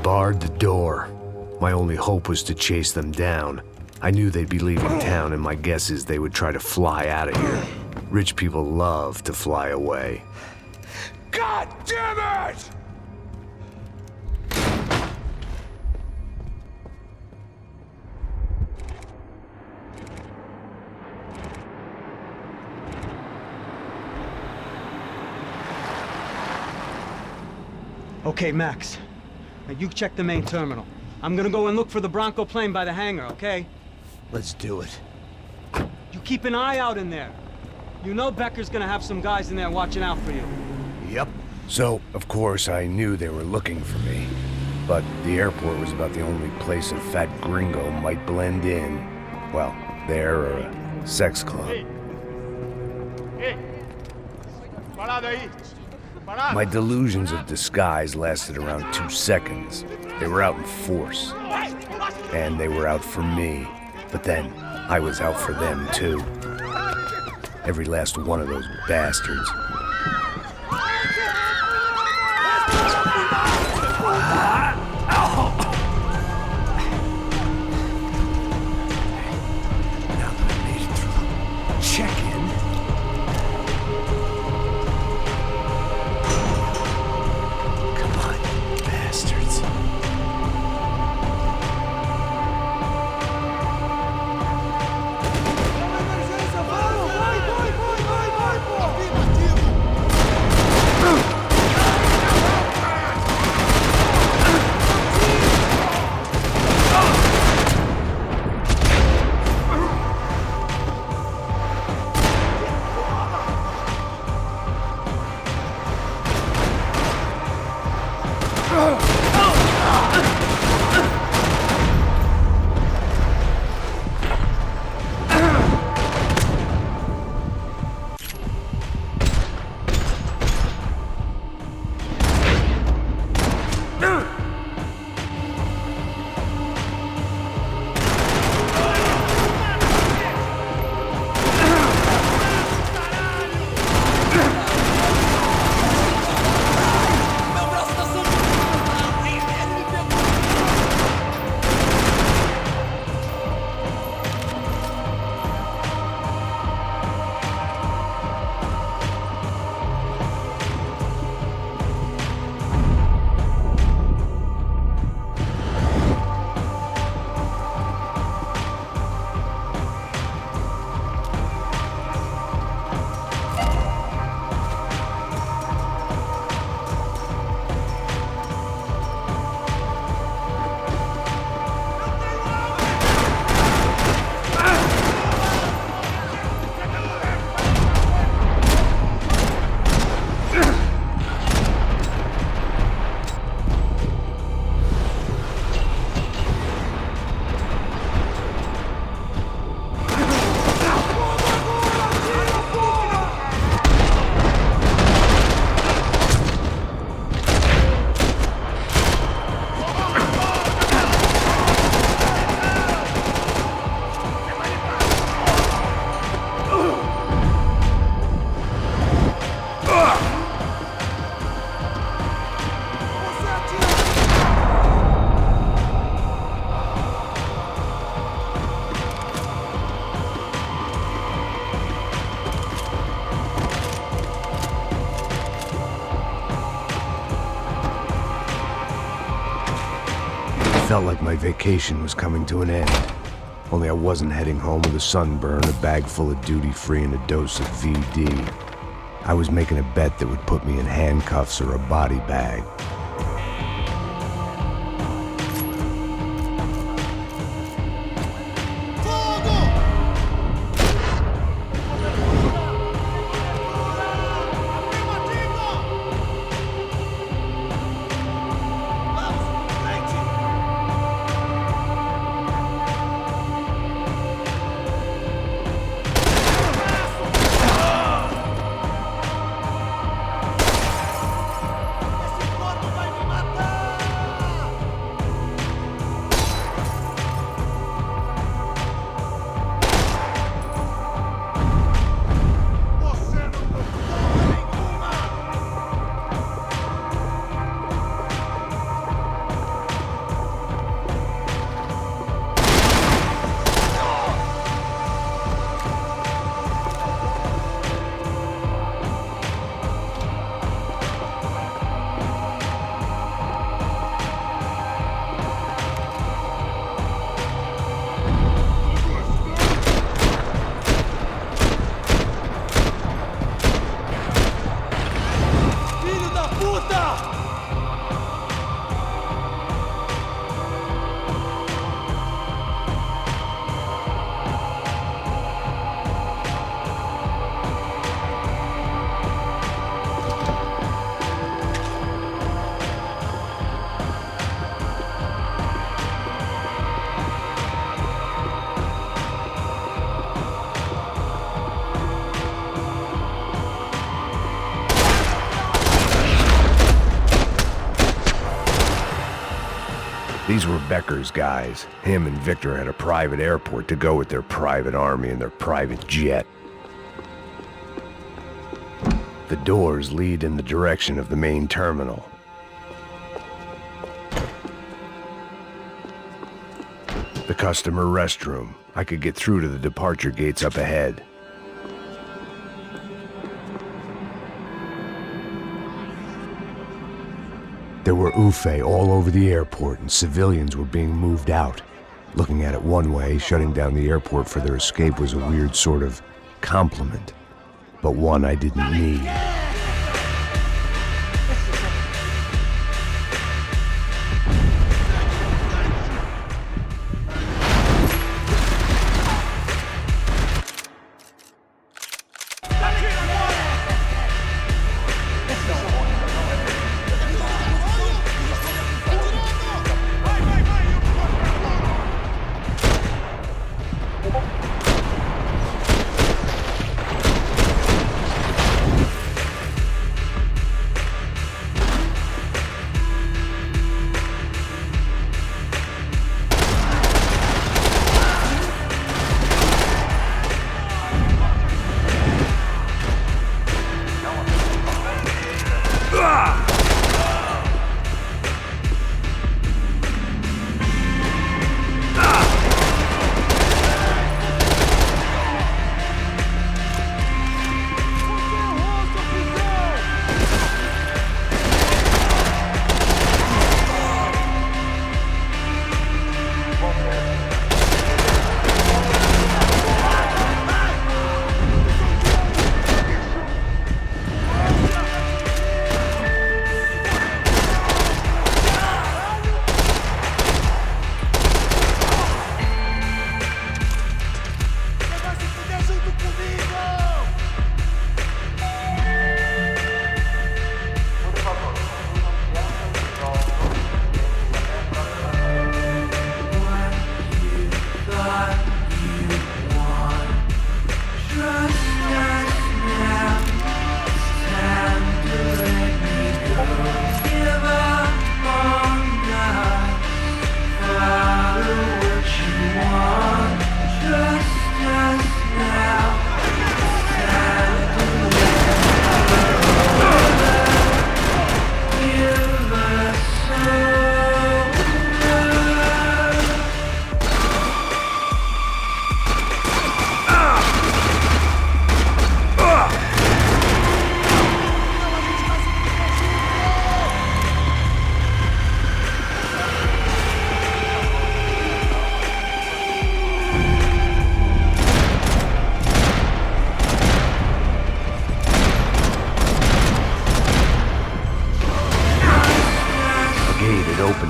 barred the door. My only hope was to chase them down. I knew they'd be leaving town, and my guess is they would try to fly out of here. Rich people love to fly away. God damn it! Okay, Max. Now you check the main terminal. I'm gonna go and look for the Bronco plane by the hangar, okay? Let's do it. You keep an eye out in there. You know Becker's gonna have some guys in there watching out for you. Yep. So, of course, I knew they were looking for me. But the airport was about the only place a fat gringo might blend in. Well, there or a sex club. My delusions of disguise lasted around 2 seconds. They were out in force. And they were out for me. But then, I was out for them, too. Every last one of those bastards. Now that I made it through the check-in. Come on, bastards. Felt like my vacation was coming to an end. Only I wasn't heading home with a sunburn, a bag full of duty-free, and a dose of VD. I was making a bet that would put me in handcuffs or a body bag. These were Becker's guys. Him and Victor had a private airport to go with their private army and their private jet. The doors lead in the direction of the main terminal. The customer restroom. I could get through to the departure gates up ahead. There were UFE all over the airport, and civilians were being moved out. Looking at it one way, shutting down the airport for their escape was a weird sort of compliment, but one I didn't need.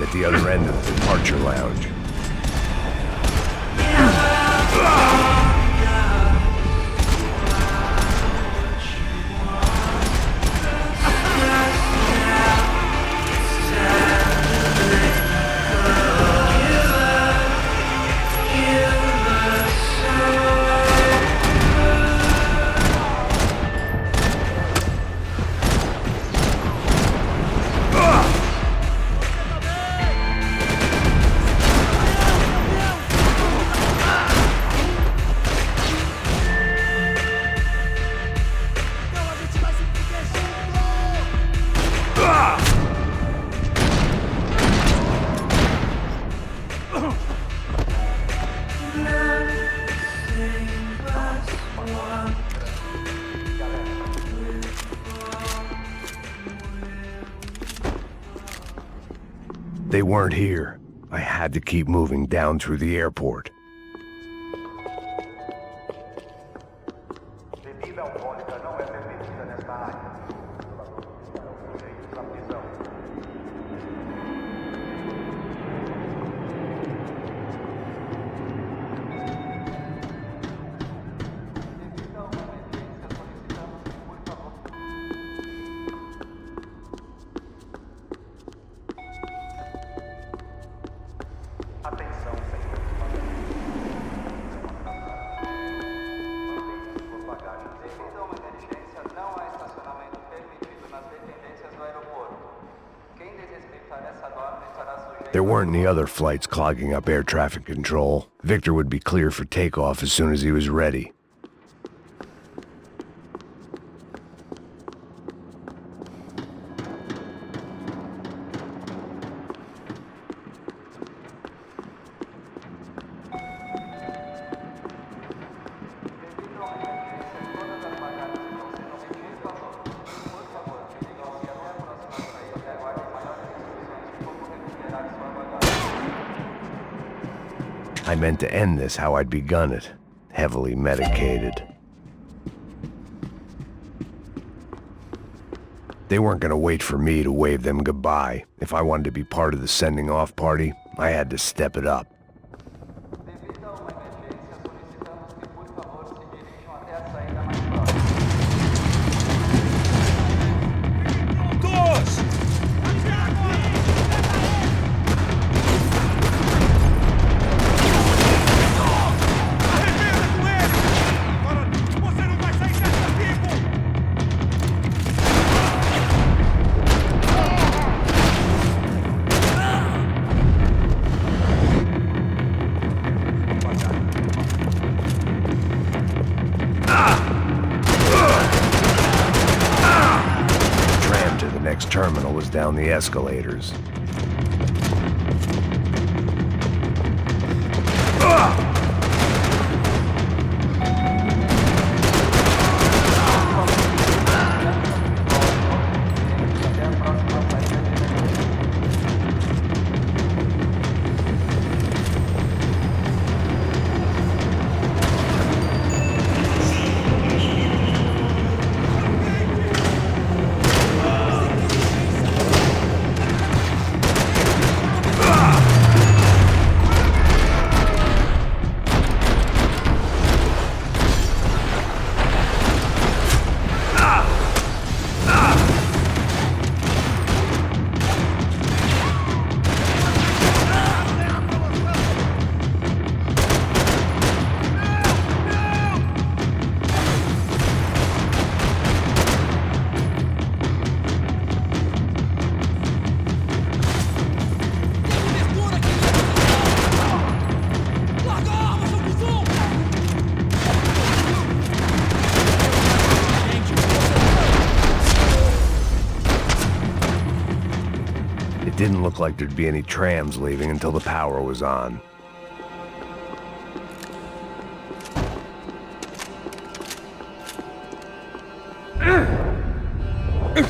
At the other end of the departure lounge. They weren't here. I had to keep moving down through the airport. There weren't any other flights clogging up air traffic control. Victor would be clear for takeoff as soon as he was ready. I meant to end this how I'd begun it, heavily medicated. They weren't gonna wait for me to wave them goodbye. If I wanted to be part of the sending off party, I had to step it up. Terminal was down the escalators. It didn't look like there'd be any trams leaving until the power was on. It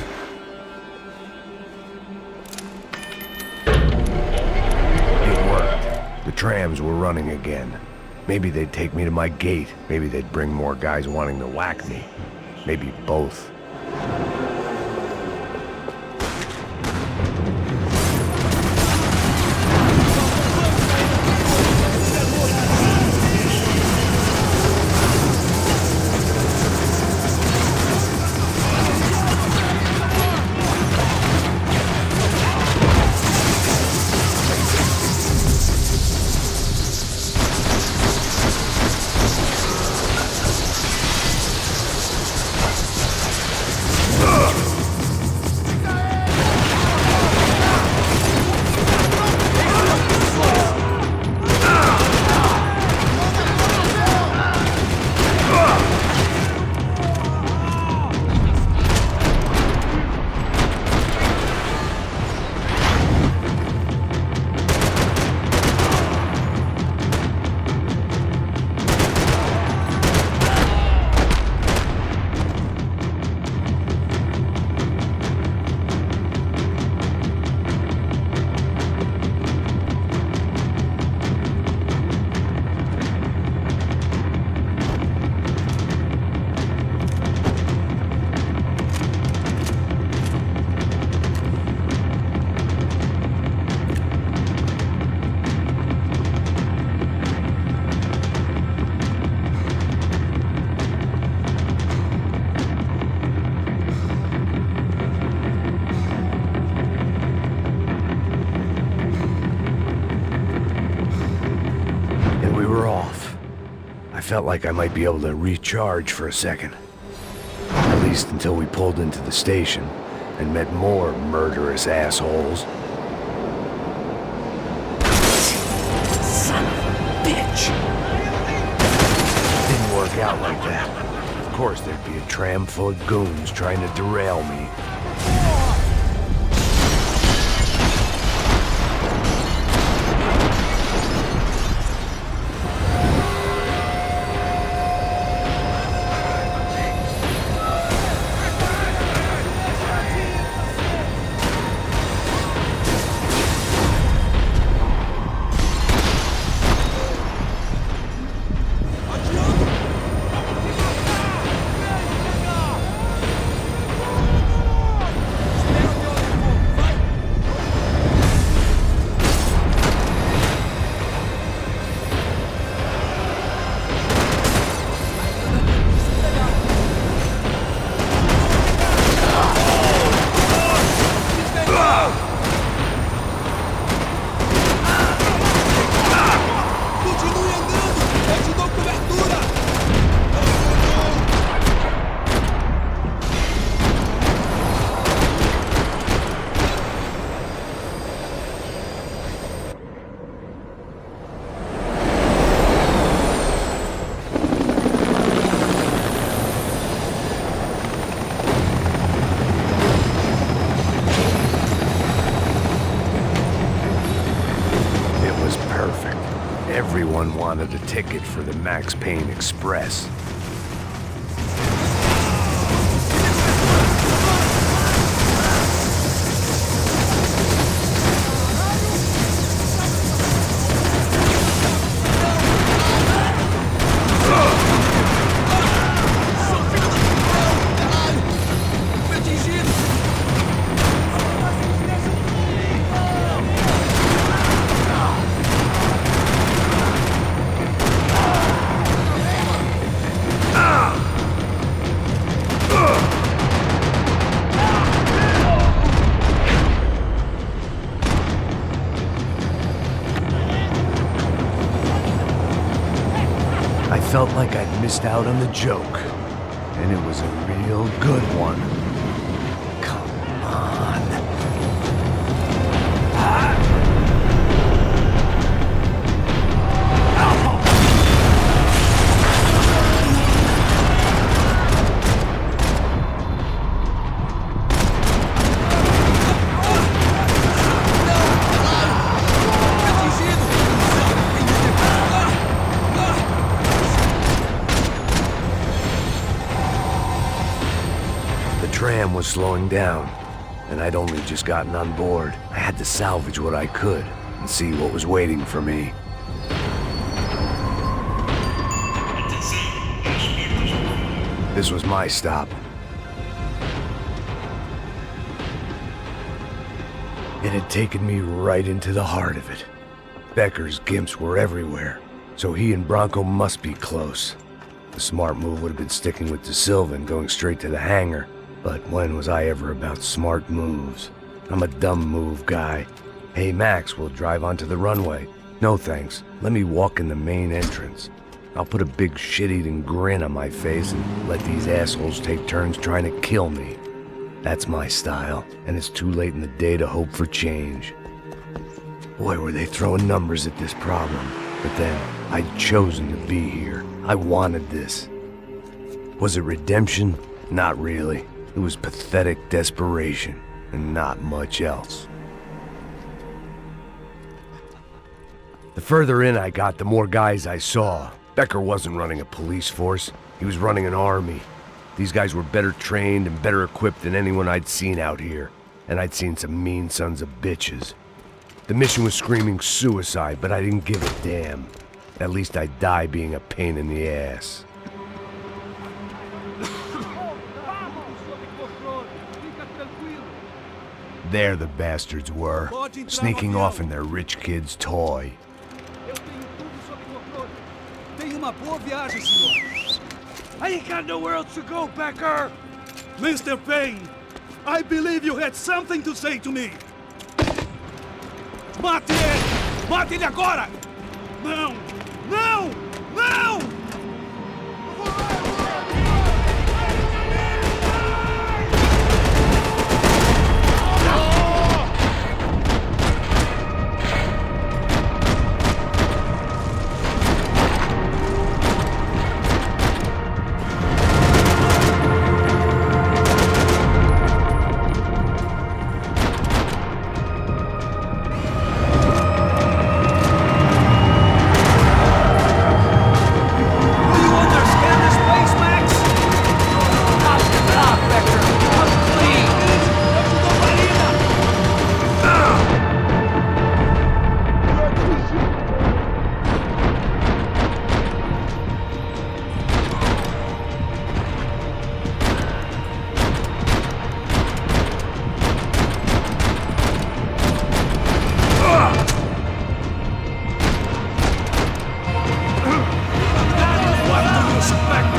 worked. The trams were running again. Maybe they'd take me to my gate. Maybe they'd bring more guys wanting to whack me. Maybe both. I felt like I might be able to recharge for a second. At least until we pulled into the station and met more murderous assholes. that. Of course, there'd be a tram full of goons trying to derail me. Everyone wanted a ticket for the Max Payne Express. I felt like I'd missed out on the joke, and it was a real good one. Come on. The tram was slowing down, and I'd only just gotten on board. I had to salvage what I could and see what was waiting for me. This was my stop. It had taken me right into the heart of it. Becker's gimps were everywhere, so he and Bronco must be close. The smart move would have been sticking with De Silva and going straight to the hangar. But when was I ever about smart moves? I'm a dumb move guy. Hey Max, we'll drive onto the runway. No thanks, let me walk in the main entrance. I'll put a big shit-eating grin on my face and let these assholes take turns trying to kill me. That's my style, and it's too late in the day to hope for change. Boy, were they throwing numbers at this problem. But then, I'd chosen to be here. I wanted this. Was it redemption? Not really. It was pathetic desperation, and not much else. The further in I got, the more guys I saw. Becker wasn't running a police force. He was running an army. These guys were better trained and better equipped than anyone I'd seen out here. And I'd seen some mean sons of bitches. The mission was screaming suicide, but I didn't give a damn. At least I'd die being a pain in the ass. There the bastards were, sneaking off in their rich kid's toy. I ain't got nowhere else to go, Becker! Mr. Payne, I believe you had something to say to me. Mate ele! Mate ele agora! Não! Não! Não!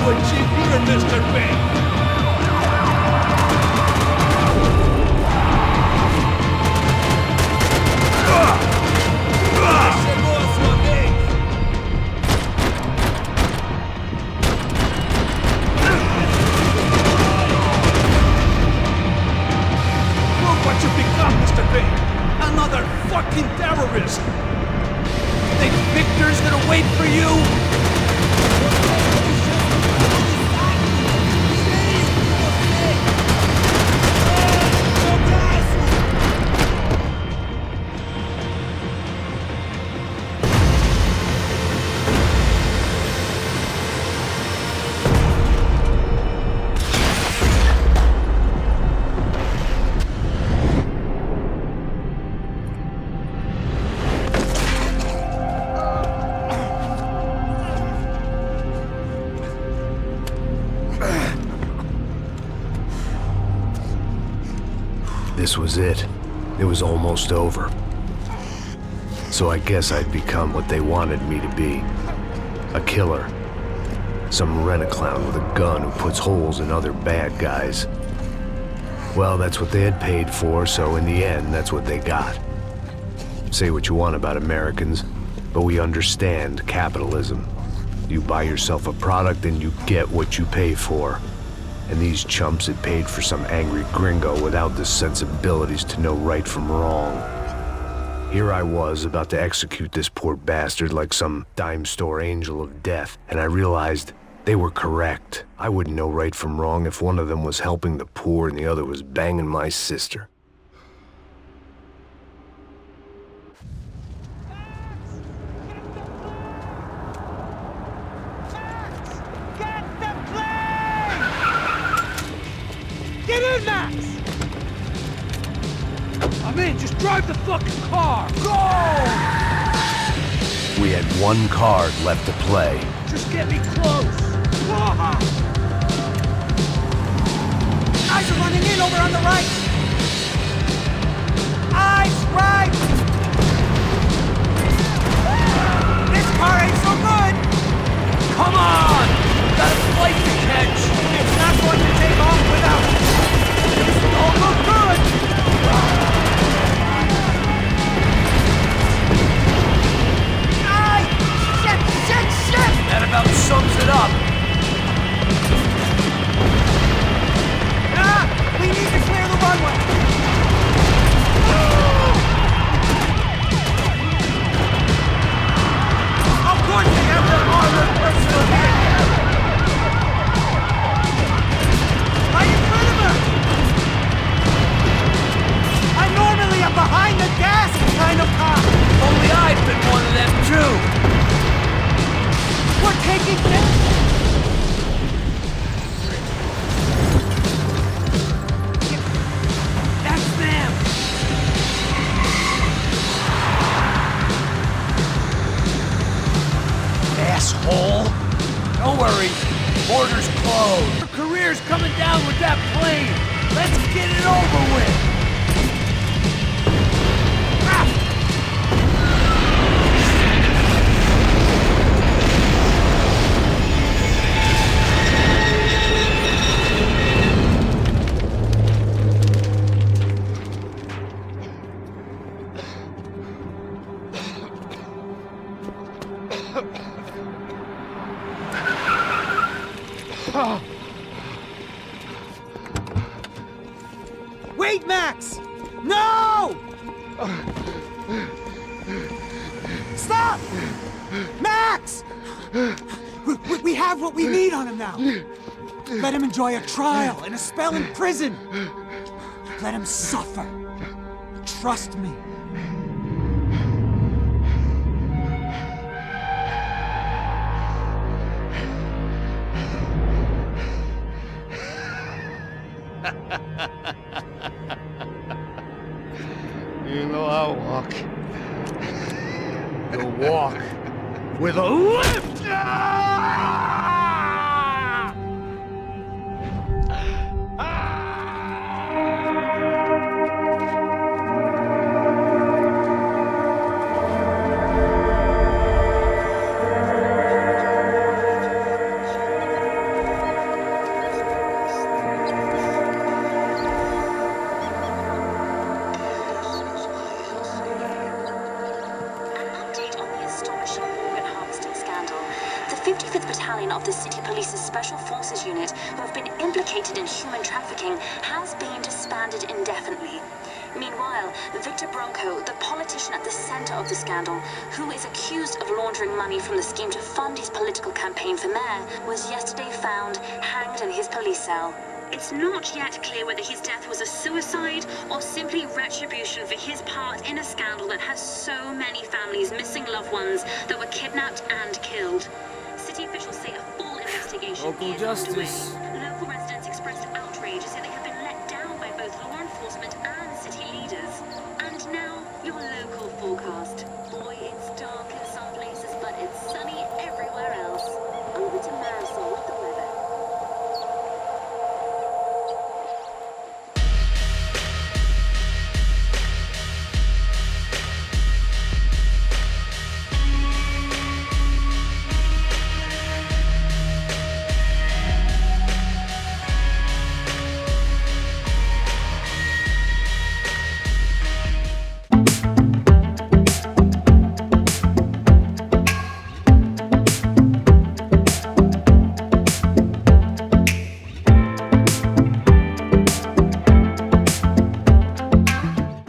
what you hear, Mr. Payne. Look what you've become, Mr. Payne. Another fucking terrorist. Think Victor's gonna wait for you? This was it. It was almost over. So I guess I'd become what they wanted me to be. A killer. Some rent-a-clown with a gun who puts holes in other bad guys. Well, that's what they had paid for, so in the end, that's what they got. Say what you want about Americans, but we understand capitalism. You buy yourself a product and you get what you pay for. And these chumps had paid for some angry gringo without the sensibilities to know right from wrong. Here I was about to execute this poor bastard like some dime store angel of death, and I realized they were correct. I wouldn't know right from wrong if one of them was helping the poor and the other was banging my sister. Get in, Max! I'm in, just drive the fucking car! Go! We had one card left to play. Just get me close! Guys are running in over on the right! Eyes right! This car ain't so good! Come on! Got a flight to catch! It's not going to take off without it! This all look good! Ay! Shit! That about sums it up. Ah! We need to clear the runway! Of course they have their armored personnel here! Right in front of her! I'm normally a behind the gas kind of cop! Only I've been one of them too. We're taking this! That's them. Asshole. Don't worry. Border's closed. Your career's coming down with that plane. Let's get it over with. Wait, Max! No! Stop! Max! We have what we need on him now. Let him enjoy a trial and a spell in prison. Let him suffer. Trust me. You know I'll walk. You'll walk with a lift! 55th Battalion of the City Police's Special Forces Unit, who have been implicated in human trafficking, has been disbanded indefinitely. Meanwhile, Victor Bronco, the politician at the center of the scandal, who is accused of laundering money from the scheme to fund his political campaign for mayor, was yesterday found hanged in his police cell. It's not yet clear whether his death was a suicide or simply retribution for his part in a scandal that has so many families missing loved ones that were kidnapped and killed. City officials say a full investigation Local is justice. underway. Local residents expressed outrage as they have been let down by both law enforcement and city leaders. And now, your